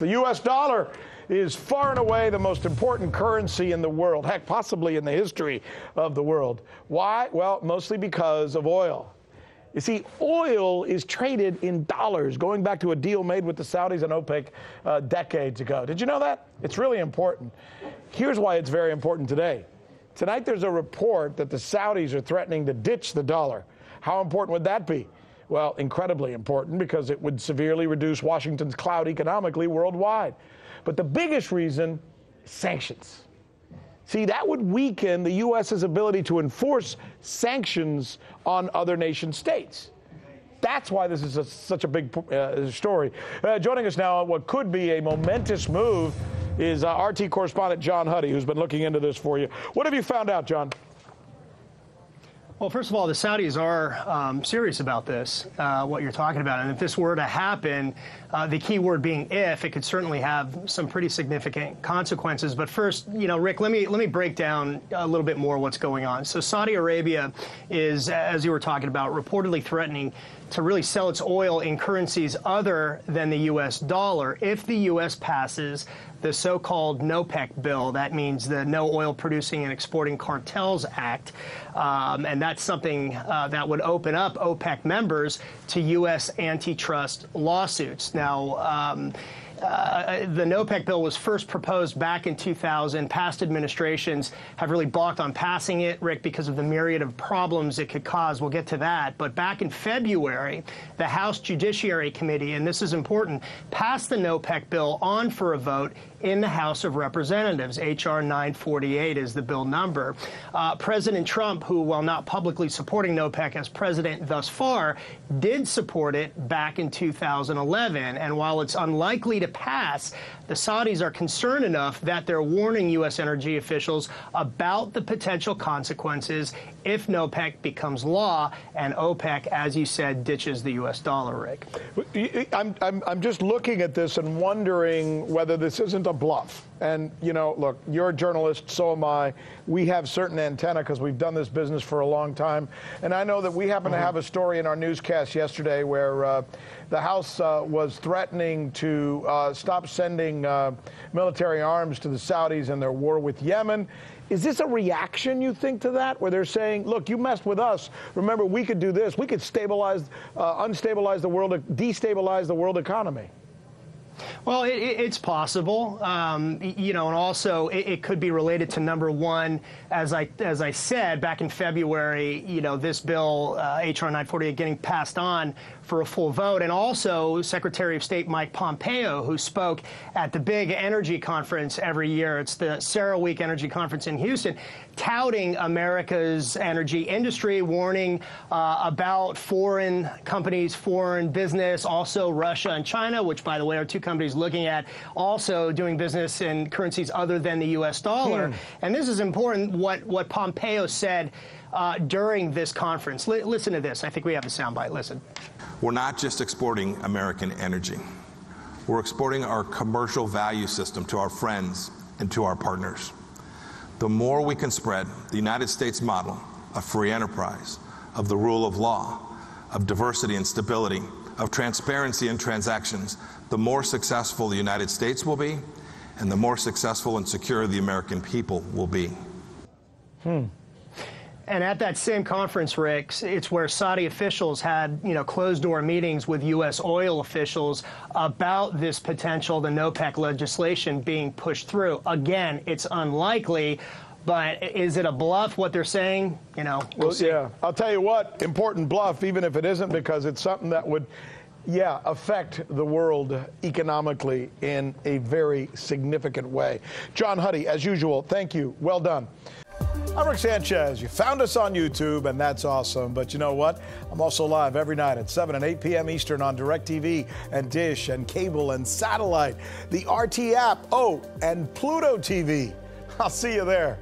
The U.S. dollar is far and away the most important currency in the world, heck, possibly in the history of the world. Why? Well, mostly because of oil. You see, oil is traded in dollars, going back to a deal made with the Saudis and OPEC decades ago. Did you know that? It's really important. Here's why it's very important today. Tonight there's a report that the Saudis are threatening to ditch the dollar. How important would that be? Well, incredibly important, because it would severely reduce Washington's clout economically worldwide. But the biggest reason is sanctions. See, that would weaken the U.S.'s ability to enforce sanctions on other nation states. That's why this is such a big story. Joining us now on what could be a momentous move is RT correspondent John Huddy, who's been looking into this for you. What have you found out, John? Well, first of all, the Saudis are serious about this, what you're talking about. And if this were to happen, the key word being if, it could certainly have some pretty significant consequences. But first, Rick, let me break down a little bit more what's going on. So Saudi Arabia is, as you were talking about, reportedly threatening to really sell its oil in currencies other than the U.S. dollar if the U.S. passes the so-called NOPEC bill. That means the No Oil Producing and Exporting Cartels Act. And that's something that would open up OPEC members to U.S. antitrust lawsuits. Now, the NOPEC bill was first proposed back in 2000. Past administrations have really balked on passing it, Rick, because of the myriad of problems it could cause. We'll get to that. But back in February, the House Judiciary Committee, and this is important, passed the NOPEC bill on for a vote in the House of Representatives. H.R. 948 is the bill number. President Trump, who, while not publicly supporting NOPEC as president thus far, did support it back in 2011. And while it's unlikely to pass, the Saudis are concerned enough that they're warning U.S. energy officials about the potential consequences if NOPEC becomes law and OPEC, as you said, ditches the U.S. dollar, Rick. I'm just looking at this and wondering whether this isn't a bluff. And, look, you're a journalist, so am I. We have certain antenna because we've done this business for a long time. And I know that we happen to have a story in our newscast yesterday where the House was threatening to stop sending military arms to the Saudis in their war with Yemen. Is this a reaction, you think, to that, where they're saying, look, you messed with us. Remember, we could do this. We could unstabilize the world, destabilize the world economy. Well, it's possible, and also it could be related to number one, as I said back in February, this bill, H.R. 948, getting passed on for a full vote, and also Secretary of State Mike Pompeo, who spoke at the big energy conference every year. It's the CERAWeek Energy Conference in Houston, touting America's energy industry, warning about foreign companies, foreign business, also Russia and China, which, by the way, are two companies looking at also doing business in currencies other than the U.S. dollar. And this is important, what Pompeo said during this conference. Listen to this. I think we have the soundbite. Listen. We're not just exporting American energy. We're exporting our commercial value system to our friends and to our partners. The more we can spread the United States model of free enterprise, of the rule of law, of diversity and stability, of transparency in transactions, the more successful the United States will be, and the more successful and secure the American people will be. And at that same conference, Rick, it's where Saudi officials had, closed-door meetings with U.S. oil officials about this potential, the NOPEC legislation being pushed through. Again, it's unlikely, but is it a bluff, what they're saying? We'll see. Yeah, I'll tell you what, important bluff, even if it isn't, because it's something that would, affect the world economically in a very significant way. John Huddy, as usual, thank you. Well done. I'm Rick Sanchez. You found us on YouTube, and that's awesome. But you know what? I'm also live every night at 7 and 8 p.m. Eastern on DirecTV and Dish and cable and satellite, the RT app, and Pluto TV. I'll see you there.